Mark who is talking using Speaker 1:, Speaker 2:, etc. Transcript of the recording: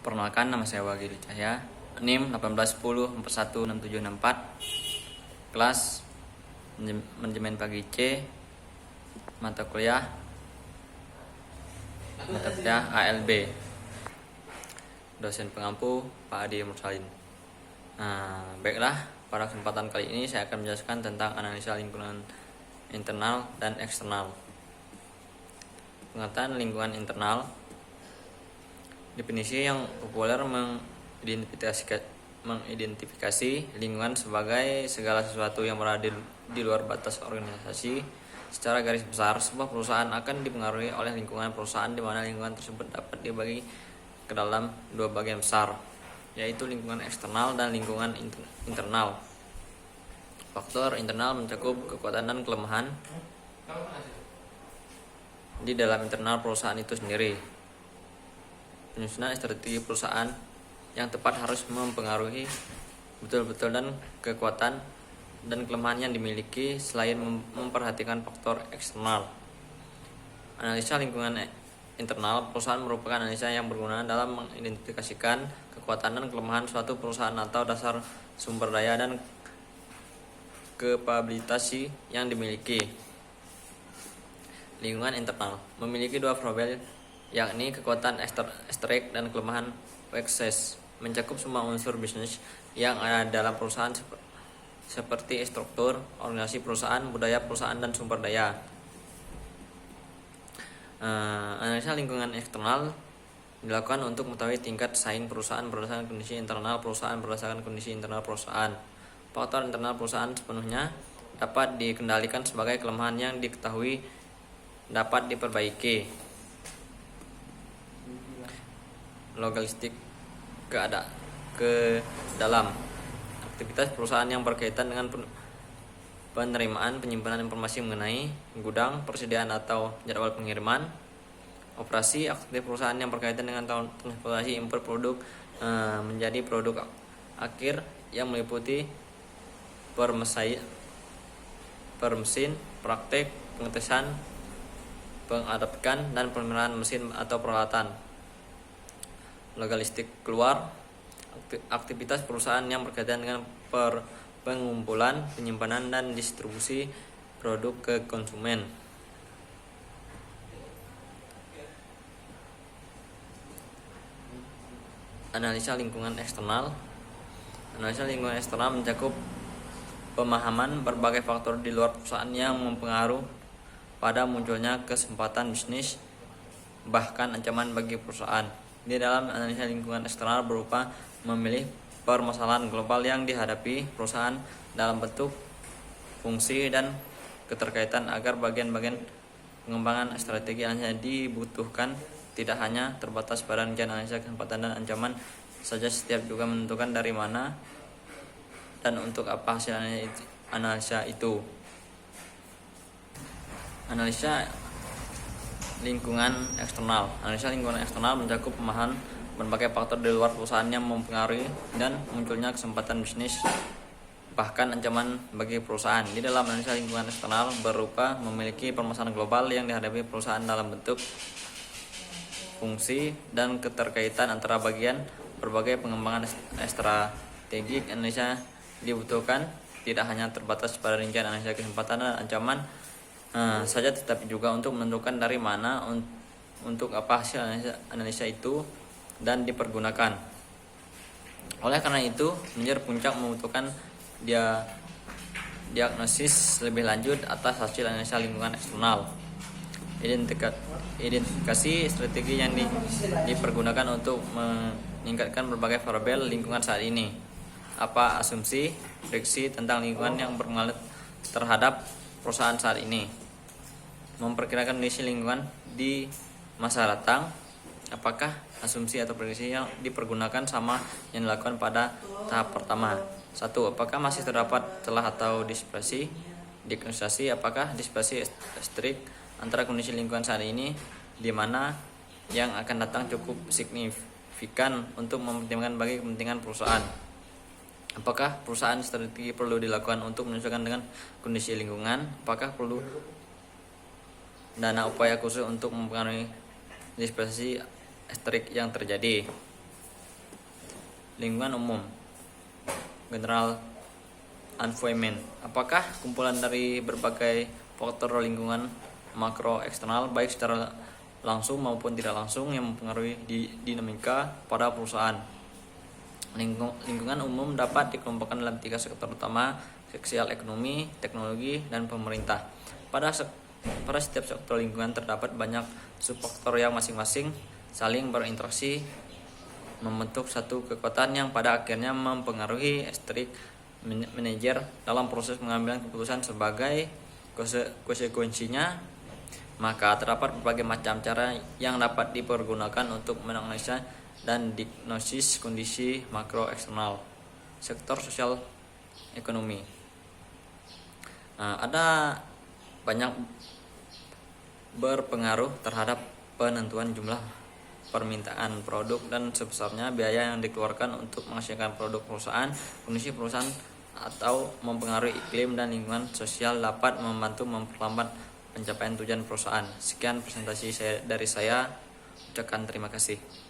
Speaker 1: Perkenalkan, nama saya Wagil Cahya, NIM 1810416764, kelas manajemen pagi C, mata kuliah ALB, dosen pengampu Pak Adi Mursalin. Baiklah, pada kesempatan kali ini saya akan menjelaskan tentang analisa lingkungan internal dan eksternal. Pengertian lingkungan internal, definisi yang populer mengidentifikasi lingkungan sebagai segala sesuatu yang berada di luar batas organisasi. Secara garis besar, sebuah perusahaan akan dipengaruhi oleh lingkungan perusahaan, di mana lingkungan tersebut dapat dibagi ke dalam dua bagian besar, yaitu lingkungan eksternal dan lingkungan internal. Faktor internal mencakup kekuatan dan kelemahan di dalam internal perusahaan itu sendiri. Penyusunan strategi perusahaan yang tepat harus mempengaruhi betul-betul dan kekuatan dan kelemahan yang dimiliki, selain memperhatikan faktor eksternal. Analisa lingkungan internal perusahaan merupakan analisa yang berguna dalam mengidentifikasikan kekuatan dan kelemahan suatu perusahaan atau dasar sumber daya dan kapabilitas yang dimiliki. Lingkungan internal memiliki dua profil, yakni kekuatan ekstrik dan kelemahan ekses. Mencakup semua unsur bisnis yang ada dalam perusahaan seperti struktur, organisasi perusahaan, budaya perusahaan, dan sumber daya. Analisa lingkungan eksternal dilakukan untuk mengetahui tingkat saing perusahaan berdasarkan kondisi internal perusahaan Faktor internal perusahaan sepenuhnya dapat dikendalikan sebagai kelemahan yang diketahui dapat diperbaiki. Logistik ke dalam aktivitas perusahaan yang berkaitan dengan penerimaan penyimpanan informasi mengenai gudang, persediaan atau jadwal pengiriman. Operasi aktif perusahaan yang berkaitan dengan transportasi impor produk menjadi produk akhir yang meliputi permesin, praktek, pengetesan, pengadapkan, dan pemeliharaan mesin atau peralatan. Logistik keluar, aktivitas perusahaan yang berkaitan dengan pengumpulan, penyimpanan, dan distribusi produk ke konsumen. Analisa lingkungan eksternal mencakup pemahaman berbagai faktor di luar perusahaan yang mempengaruhi pada munculnya kesempatan bisnis, bahkan ancaman bagi perusahaan. Di dalam analisa lingkungan eksternal berupa memilih permasalahan global yang dihadapi perusahaan dalam bentuk fungsi dan keterkaitan, agar bagian-bagian pengembangan strategi analisa dibutuhkan tidak hanya terbatas pada rincian analisa kesempatan dan ancaman saja, setiap juga menentukan dari mana dan untuk apa hasil analisa itu. Analisa lingkungan eksternal mencakup pemahaman berbagai faktor di luar perusahaan yang mempengaruhi dan munculnya kesempatan bisnis, bahkan ancaman bagi perusahaan. Di dalam analisa lingkungan eksternal berupa memiliki permasalahan global yang dihadapi perusahaan dalam bentuk fungsi dan keterkaitan antara bagian berbagai pengembangan strategik. Analisa dibutuhkan tidak hanya terbatas pada rincian analisa kesempatan dan ancaman saja, tetapi juga untuk menentukan dari mana, untuk apa hasil analisa itu dan dipergunakan. Oleh karena itu, menjadi puncak membutuhkan diagnosis lebih lanjut atas hasil analisa lingkungan eksternal. Identifikasi strategi yang dipergunakan untuk meningkatkan berbagai variabel lingkungan saat ini. Apa asumsi, prediksi tentang lingkungan yang berpengaruh terhadap perusahaan saat ini. Memperkirakan kondisi lingkungan di masa datang. Apakah asumsi atau prediksi yang dipergunakan sama yang dilakukan pada tahap pertama? 1. Apakah masih terdapat celah atau dispersi? Diagnostisasi apakah dispersi ekstrik antara kondisi lingkungan saat ini, di mana yang akan datang cukup signifikan untuk mempertimbangkan bagi kepentingan perusahaan? Apakah perusahaan strategi perlu dilakukan untuk menyesuaikan dengan kondisi lingkungan? Apakah perlu dana upaya khusus untuk mempengaruhi dispersi ekstrik yang terjadi? lingkungan umum, general environment. Apakah kumpulan dari berbagai faktor lingkungan makro eksternal baik secara langsung maupun tidak langsung yang mempengaruhi dinamika pada perusahaan. Lingkungan umum dapat dikelompokkan dalam 3 sektor utama: sosial, ekonomi, teknologi, dan pemerintah. Pada setiap sektor lingkungan terdapat banyak subfaktor yang masing-masing saling berinteraksi membentuk satu kekuatan yang pada akhirnya mempengaruhi strategi manajer dalam proses pengambilan keputusan. Sebagai konsekuensinya, maka terdapat berbagai macam cara yang dapat dipergunakan untuk menganalisa dan diagnosis kondisi makro eksternal. Sektor sosial ekonomi. Ada banyak berpengaruh terhadap penentuan jumlah permintaan produk dan sebesarnya biaya yang dikeluarkan untuk menghasilkan produk perusahaan. Kondisi perusahaan atau mempengaruhi iklim dan lingkungan sosial dapat membantu memperlambat pencapaian tujuan perusahaan. Sekian presentasi dari saya. Ucapkan terima kasih.